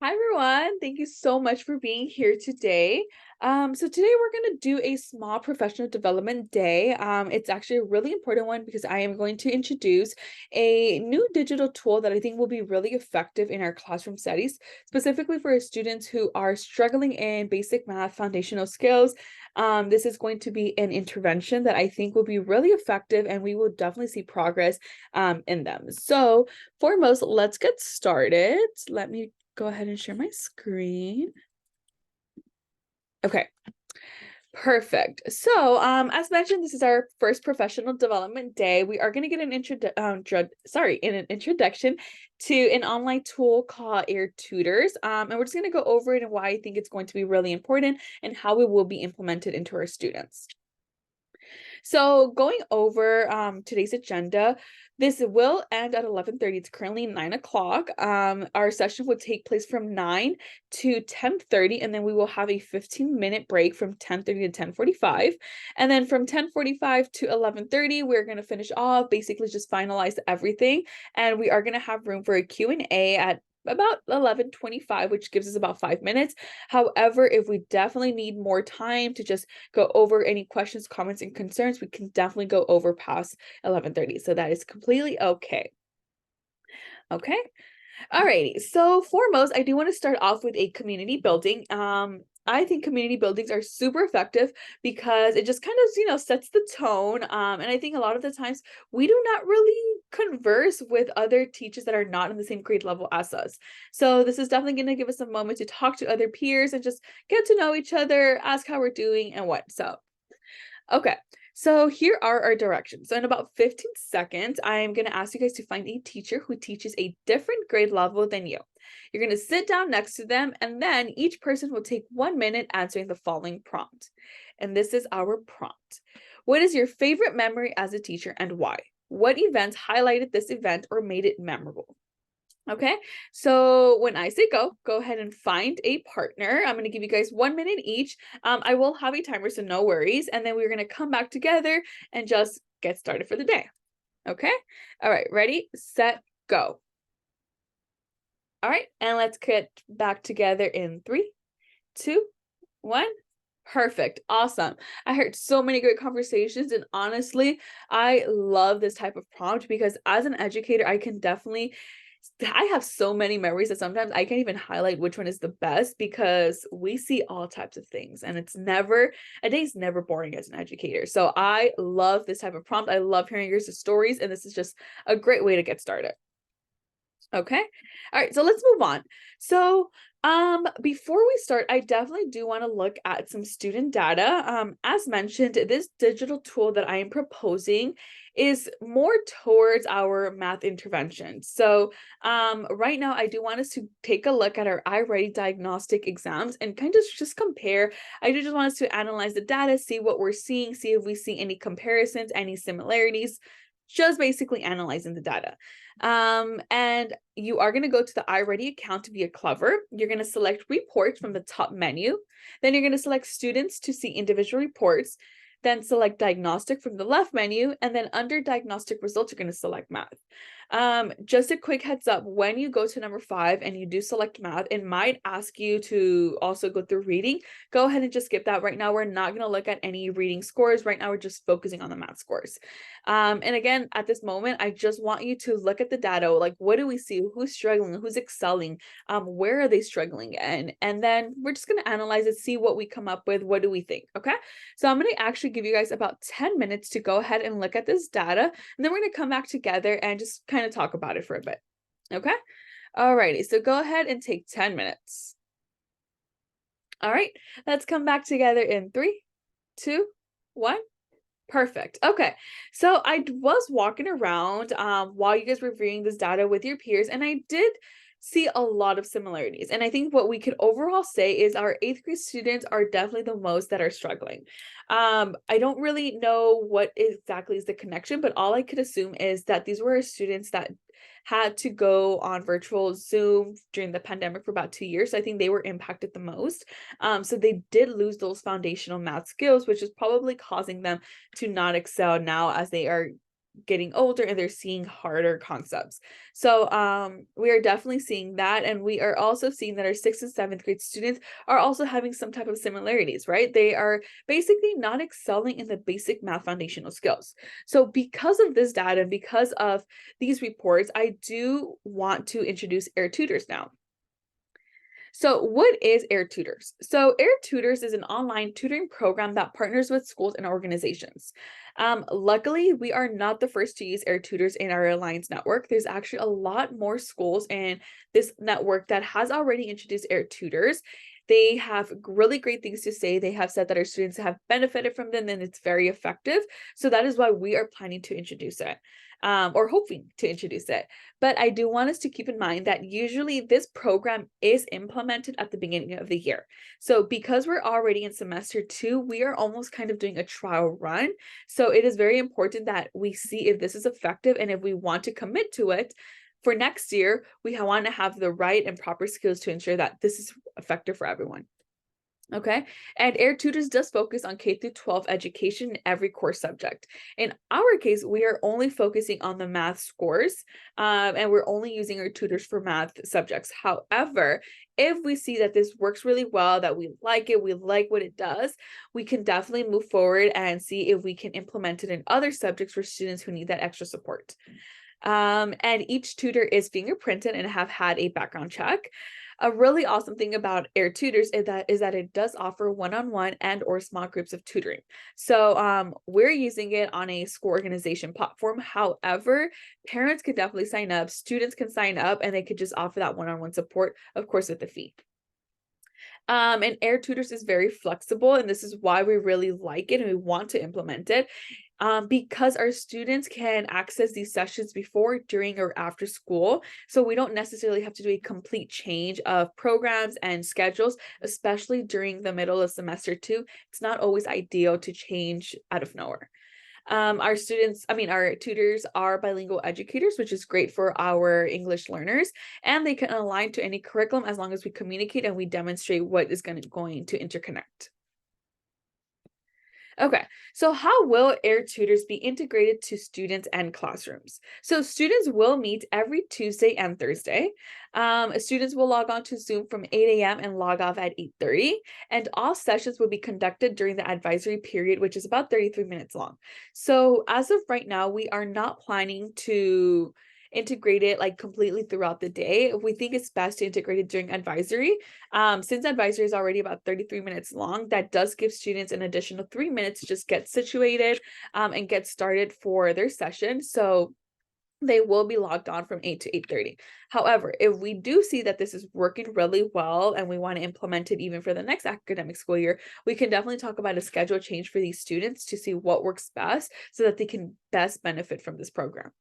Hi everyone. Thank you so much for being here today. So today we're going to do a small professional development day. It's actually a really important one because I am going to introduce a new digital tool that I think will be really effective in our classroom studies, specifically for students who are struggling in basic math foundational skills. This is going to be an intervention that I think will be really effective and we will definitely see progress in them. So foremost, let's get started. Let me go ahead and share my screen. Okay, perfect. So, as mentioned, this is our first professional development day. We are going to get an an introduction to an online tool called Air Tutors. And we're just going to go over it and why I think it's going to be really important and how it will be implemented into our students. So going over today's agenda, this will end at 11:30. It's currently 9 o'clock. Our session will take place from 9 to 10:30, and then we will have a 15-minute break from 10:30 to 10:45. And then from 10:45 to 11:30, we're going to finish off, basically just finalize everything. And we are going to have room for a Q&A at about 11:25, which gives us about 5 minutes. However, if we definitely need more time to just go over any questions, comments, and concerns, we can definitely go over past 11:30. So that is completely okay. Okay. Alrighty. So foremost, I do want to start off with a community building. I think community buildings are super effective because it just kind of, sets the tone. And I think a lot of the times we do not really converse with other teachers that are not in the same grade level as us. So this is definitely going to give us a moment to talk to other peers and just get to know each other, ask how we're doing and what. So okay, so here are our directions. So in about 15 seconds, I am going to ask you guys to find a teacher who teaches a different grade level than you. You're going to sit down next to them, and then each person will take 1 minute answering the following prompt. And this is our prompt. What is your favorite memory as a teacher and why? What events highlighted this event or made it memorable? Okay, so when I say go ahead and find a partner. I'm going to give you guys 1 minute each. I will have a timer, so no worries. And then we're going to come back together and just get started for the day. Okay, all right, ready, set, go. All right, and let's get back together in 3, 2, 1. Perfect. Awesome. I heard so many great conversations, and honestly, I love this type of prompt because as an educator, I have so many memories that sometimes I can't even highlight which one is the best because we see all types of things and a day is never boring as an educator. So I love this type of prompt. I love hearing your stories, and this is just a great way to get started. Okay. All right. So let's move on. So, before we start, I definitely do want to look at some student data. As mentioned, this digital tool that I am proposing is more towards our math intervention. So, right now I do want us to take a look at our iReady diagnostic exams and kind of just compare. I do just want us to analyze the data, see what we're seeing, see if we see any comparisons, any similarities, just basically analyzing the data. And you are going to go to the iReady account via Clever. You're going to select reports from the top menu. Then you're going to select students to see individual reports. Then select diagnostic from the left menu. And then under diagnostic results, you're going to select math. Just a quick heads up, when you go to number 5 and you do select math, it might ask you to also go through reading. Go ahead and just skip that. Right now, we're not going to look at any reading scores. Right now, we're just focusing on the math scores. And again, at this moment, I just want you to look at the data. Like, what do we see? Who's struggling? Who's excelling? Where are they struggling? And then we're just going to analyze it, see what we come up with. What do we think? Okay. So I'm going to actually give you guys about 10 minutes to go ahead and look at this data. And then we're going to come back together and just kind of talk about it for a bit. Okay. Alrighty. So go ahead and take 10 minutes. All right. Let's come back together in 3, 2, 1. Perfect. Okay. So I was walking around while you guys were reviewing this data with your peers, and I did see a lot of similarities. And I think what we could overall say is our 8th grade students are definitely the most that are struggling. I don't really know what exactly is the connection, but all I could assume is that these were students that had to go on virtual Zoom during the pandemic for about 2 years. So I think they were impacted the most. So they did lose those foundational math skills, which is probably causing them to not excel now as they are getting older and they're seeing harder concepts. So we are definitely seeing that. And we are also seeing that our 6th and 7th grade students are also having some type of similarities, right? They are basically not excelling in the basic math foundational skills. So because of this data, and because of these reports, I do want to introduce Air Tutors now. So what is Air Tutors? So Air Tutors is an online tutoring program that partners with schools and organizations. Luckily, we are not the first to use Air Tutors in our Alliance network. There's actually a lot more schools in this network that has already introduced Air Tutors. They have really great things to say. They have said that our students have benefited from them and it's very effective. So that is why we are planning to introduce it, or hoping to introduce it. But I do want us to keep in mind that usually this program is implemented at the beginning of the year. So because we're already in semester 2, we are almost kind of doing a trial run. So it is very important that we see if this is effective, and if we want to commit to it for next year, we want to have the right and proper skills to ensure that this is effective for everyone. Okay, and Air Tutors does focus on K through 12 education in every core subject. In our case, we are only focusing on the math scores, and we're only using Air Tutors for math subjects. However, if we see that this works really well, that we like it, we like what it does, we can definitely move forward and see if we can implement it in other subjects for students who need that extra support. And each tutor is fingerprinted and have had a background check. A really awesome thing about Air Tutors is that it does offer one-on-one and or small groups of tutoring. So we're using it on a school organization platform. However, parents can definitely sign up, students can sign up, and they could just offer that one-on-one support, of course, with the fee. And Air Tutors is very flexible, and this is why we really like it and we want to implement it. Because our students can access these sessions before, during, or after school. So we don't necessarily have to do a complete change of programs and schedules, especially during the middle of semester 2. It's not always ideal to change out of nowhere. Our tutors are bilingual educators, which is great for our English learners, and they can align to any curriculum as long as we communicate and we demonstrate what is going to interconnect. Okay, so how will Air Tutors be integrated to students and classrooms? So students will meet every Tuesday and Thursday. Students will log on to Zoom from 8 a.m. and log off at 8:30, and all sessions will be conducted during the advisory period, which is about 33 minutes long. So as of right now, we are not planning to integrate it like completely throughout the day. We think it's best to integrate it during advisory. Since advisory is already about 33 minutes long, that does give students an additional 3 minutes to just get situated and get started for their session. So they will be logged on from 8 to 8:30. However, if we do see that this is working really well and we want to implement it even for the next academic school year, we can definitely talk about a schedule change for these students to see what works best so that they can best benefit from this program.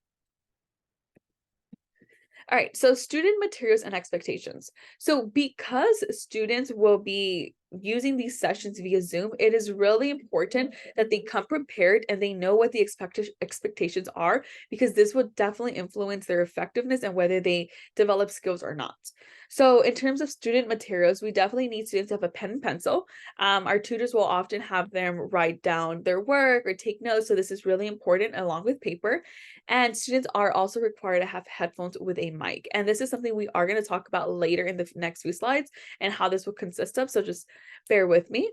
All right, so student materials and expectations. So because students will be using these sessions via Zoom, it is really important that they come prepared and they know what the expectations are, because this will definitely influence their effectiveness and whether they develop skills or not. So in terms of student materials, we definitely need students to have a pen and pencil. Our tutors will often have them write down their work or take notes, so this is really important, along with paper. And students are also required to have headphones with a mic. And this is something we are going to talk about later in the next few slides and how this will consist of. So just bear with me.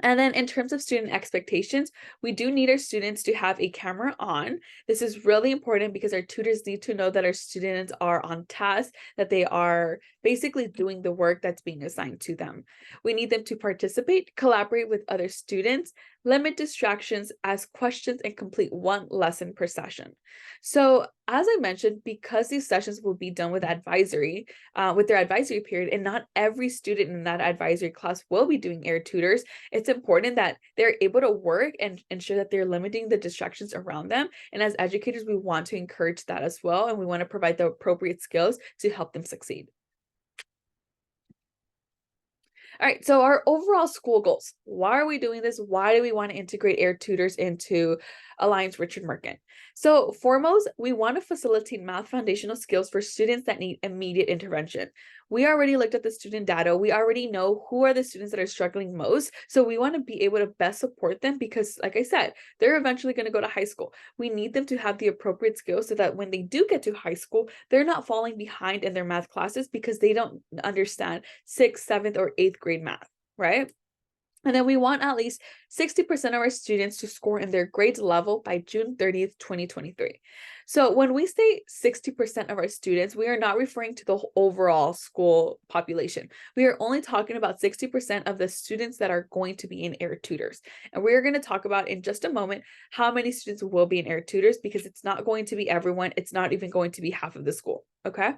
And then in terms of student expectations, we do need our students to have a camera on. This is really important because our tutors need to know that our students are on task, that they are basically doing the work that's being assigned to them. We need them to participate, collaborate with other students, limit distractions, ask questions, and complete one lesson per session. So as I mentioned, because these sessions will be done with their advisory period, and not every student in that advisory class will be doing Air Tutors, it's important that they're able to work and ensure that they're limiting the distractions around them. And as educators, we want to encourage that as well. And we want to provide the appropriate skills to help them succeed. All right, so our overall school goals. Why are we doing this? Why do we want to integrate Air Tutors into Alliance Richard Merkin? So foremost, we want to facilitate math foundational skills for students that need immediate intervention. We already looked at the student data. We already know who are the students that are struggling most. So we want to be able to best support them because, like I said, they're eventually going to go to high school. We need them to have the appropriate skills so that when they do get to high school, they're not falling behind in their math classes because they don't understand 6th, 7th, or 8th grade math, right? And then we want at least 60% of our students to score in their grade level by June 30th, 2023. So when we say 60% of our students, we are not referring to the overall school population. We are only talking about 60% of the students that are going to be in air tutors. And we're going to talk about in just a moment how many students will be in air tutors because it's not going to be everyone. It's not even going to be half of the school. Okay.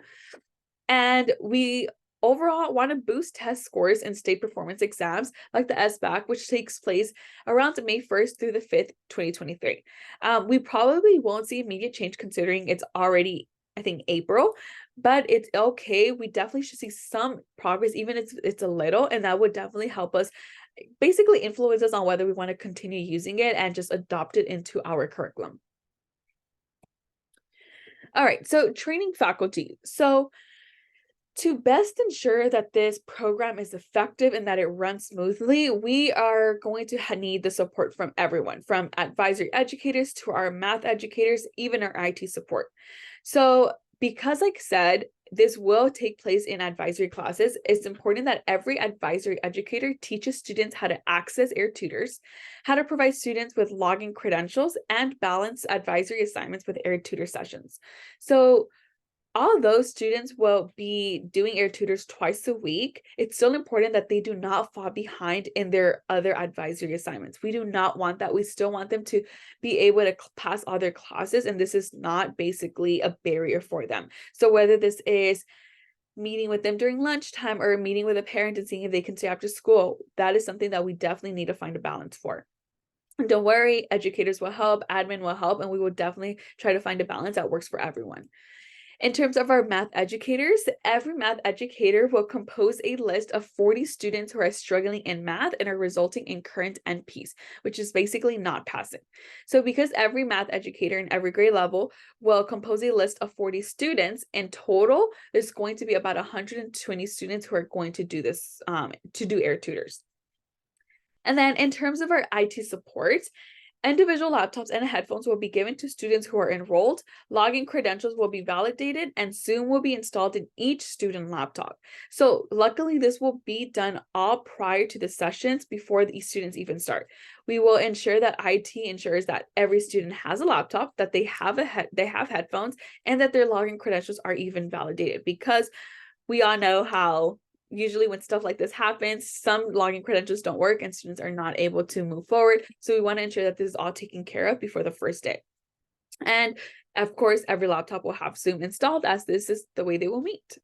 And we overall want to boost test scores in state performance exams like the SBAC, which takes place around May 1st through the 5th, 2023. We probably won't see immediate change considering it's already, I think, April, but it's okay. We definitely should see some progress, even if it's a little, and that would definitely help us basically influence us on whether we want to continue using it and just adopt it into our curriculum. All right, so training faculty. So to best ensure that this program is effective and that it runs smoothly, we are going to need the support from everyone, from advisory educators to our math educators, even our IT support. So because, like I said, this will take place in advisory classes, it's important that every advisory educator teaches students how to access air tutors, how to provide students with login credentials, and balance advisory assignments with air tutor sessions. So although students will be doing air tutors twice a week, it's still important that they do not fall behind in their other advisory assignments. We do not want that. We still want them to be able to pass all their classes, and this is not basically a barrier for them. So whether this is meeting with them during lunchtime or meeting with a parent and seeing if they can stay after school, that is something that we definitely need to find a balance for. And don't worry, educators will help, admin will help, and we will definitely try to find a balance that works for everyone. In terms of our math educators, every math educator will compose a list of 40 students who are struggling in math and are resulting in current NPs, which is basically not passing. So because every math educator in every grade level will compose a list of 40 students, in total, there's going to be about 120 students who are going to do this, to do air tutors. And then in terms of our IT support, individual laptops and headphones will be given to students who are enrolled, login credentials will be validated, and Zoom will be installed in each student laptop. So luckily, this will be done all prior to the sessions before the students even start. We will ensure that IT ensures that every student has a laptop, that they have headphones, and that their login credentials are even validated, because we all know how usually when stuff like this happens, some login credentials don't work and students are not able to move forward. So we want to ensure that this is all taken care of before the first day. And of course, every laptop will have Zoom installed, as this is the way they will meet.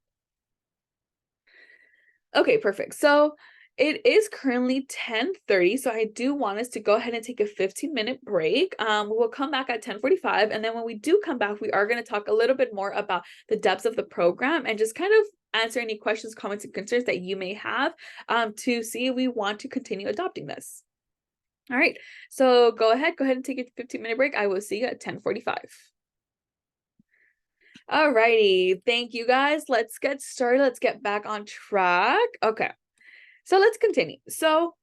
Okay, perfect. So it is currently 10:30, so I do want us to go ahead and take a 15-minute break. We will come back at 10:45, and then when we do come back, we are going to talk a little bit more about the depths of the program and just kind of answer any questions, comments, and concerns that you may have to see if we want to continue adopting this. All right, so go ahead and take a 15-minute break. I will see you at 10:45. All righty, thank you guys. Let's get started. Let's get back on track. Okay. So let's continue. So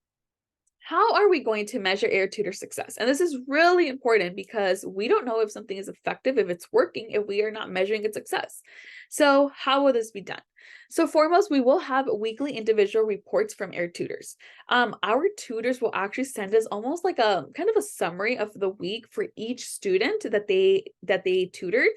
how are we going to measure air tutor success? And this is really important because we don't know if something is effective, if it's working, if we are not measuring its success. So how will this be done? So foremost, we will have weekly individual reports from air tutors. Our tutors will actually send us almost like a kind of a summary of the week for each student that they tutored,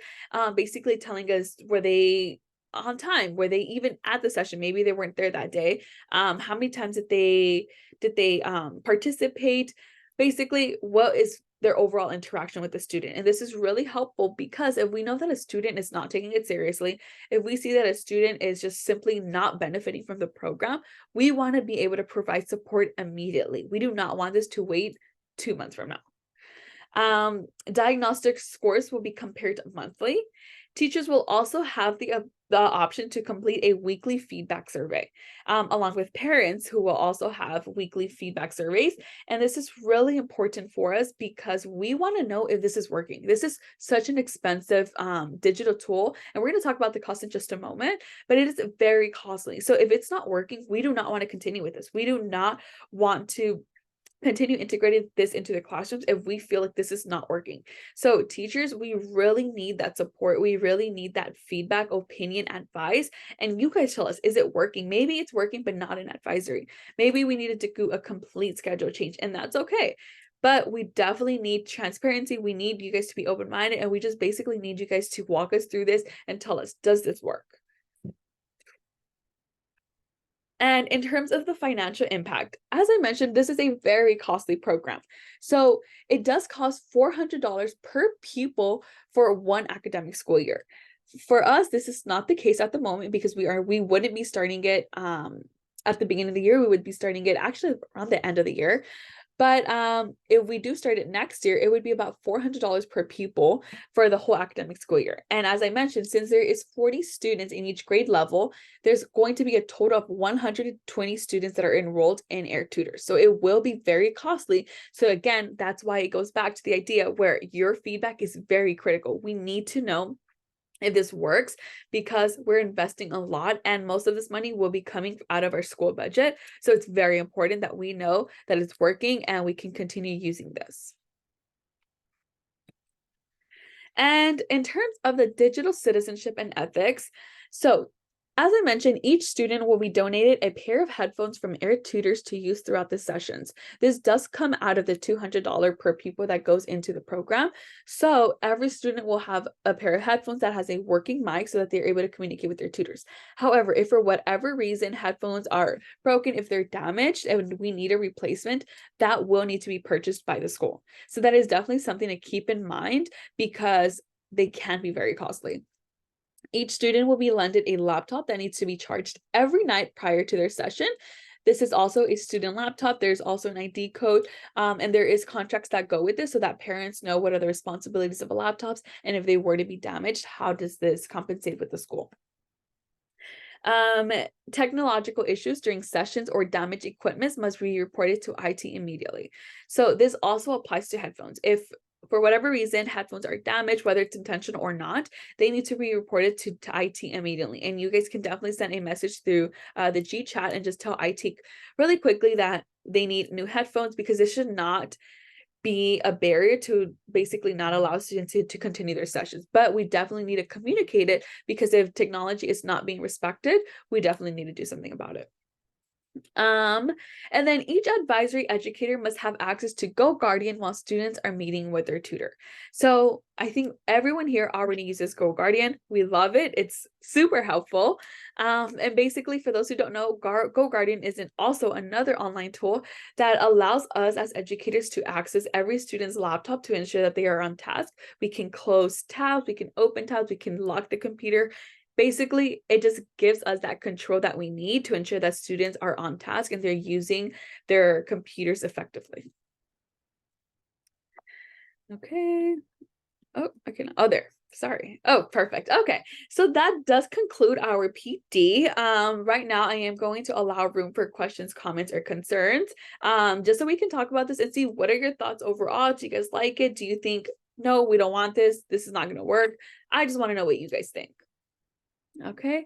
basically telling us were they on time, were they even at the session, maybe they weren't there that day, how many times did they participate, basically what is their overall interaction with the student. And this is really helpful because if we know that a student is not taking it seriously, if we see that a student is just simply not benefiting from the program, we want to be able to provide support immediately. We do not want this to wait 2 months from now. Diagnostic scores will be compared monthly. Teachers will also have the the option to complete a weekly feedback survey, along with parents who will also have weekly feedback surveys. And this is really important for us because we want to know if this is working. This is such an expensive digital tool, and we're going to talk about the cost in just a moment, but it is very costly. So if it's not working, we do not want to continue with this. We do not want to continue integrating this into the classrooms if we feel like this is not working. So teachers, we really need that support. We really need that feedback, opinion, advice. And you guys tell us, is it working? Maybe it's working, but not an advisory. Maybe we needed to do a complete schedule change, and that's okay. But we definitely need transparency. We need you guys to be open-minded, and we just basically need you guys to walk us through this and tell us, does this work? And in terms of the financial impact, as I mentioned, this is a very costly program. So it does cost $400 per pupil for one academic school year. For us, this is not the case at the moment because we wouldn't be starting it at the beginning of the year. We would be starting it actually around the end of the year. But if we do start it next year, it would be about $400 per pupil for the whole academic school year. And as I mentioned, since there is 40 students in each grade level, there's going to be a total of 120 students that are enrolled in Air Tutors. So it will be very costly. So again, that's why it goes back to the idea where your feedback is very critical. We need to know if this works because we're investing a lot and most of this money will be coming out of our school budget. So it's very important that we know that it's working and we can continue using this. And in terms of the digital citizenship and ethics, so as I mentioned, each student will be donated a pair of headphones from Air Tutors to use throughout the sessions. This does come out of the $200 per pupil that goes into the program. So every student will have a pair of headphones that has a working mic so that they're able to communicate with their tutors. However, if for whatever reason headphones are broken, if they're damaged and we need a replacement, that will need to be purchased by the school. So that is definitely something to keep in mind because they can be very costly. Each student will be lended a laptop that needs to be charged every night prior to their session. This is also a student laptop. There's also an ID code, and there is contracts that go with this so that parents know what are the responsibilities of a laptops, and if they were to be damaged, how does this compensate with the school? Technological issues during sessions or damaged equipment must be reported to IT immediately. So this also applies to headphones. If for whatever reason headphones are damaged, whether it's intentional or not, they need to be reported to IT immediately. And you guys can definitely send a message through the G chat and just tell IT really quickly that they need new headphones because this should not be a barrier to basically not allow students to continue their sessions. But we definitely need to communicate it because if technology is not being respected, we definitely need to do something about it. And then each advisory educator must have access to Go Guardian while students are meeting with their tutor. So I think everyone here already uses Go Guardian. We love it. It's super helpful. And basically, for those who don't know, Go Guardian is also another online tool that allows us as educators to access every student's laptop to ensure that they are on task. We can close tabs, we can open tabs, we can lock the computer. Basically, it just gives us that control that we need to ensure that students are on task and they're using their computers effectively. Okay. Oh, okay. Oh, there. Sorry. Oh, perfect. Okay. So that does conclude our PD. Right now I am going to allow room for questions, comments, or concerns. Just so we can talk about this and see what are your thoughts overall. Do you guys like it? Do you think, no, we don't want this? This is not going to work. I just want to know what you guys think. Okay.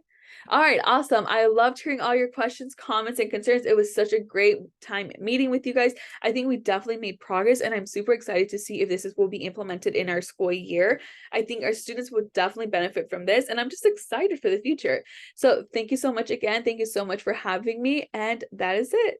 All right. Awesome. I loved hearing all your questions, comments, and concerns. It was such a great time meeting with you guys. I think we definitely made progress, and I'm super excited to see if will be implemented in our school year. I think our students would definitely benefit from this, and I'm just excited for the future. So thank you so much again. Thank you so much for having me, and that is it.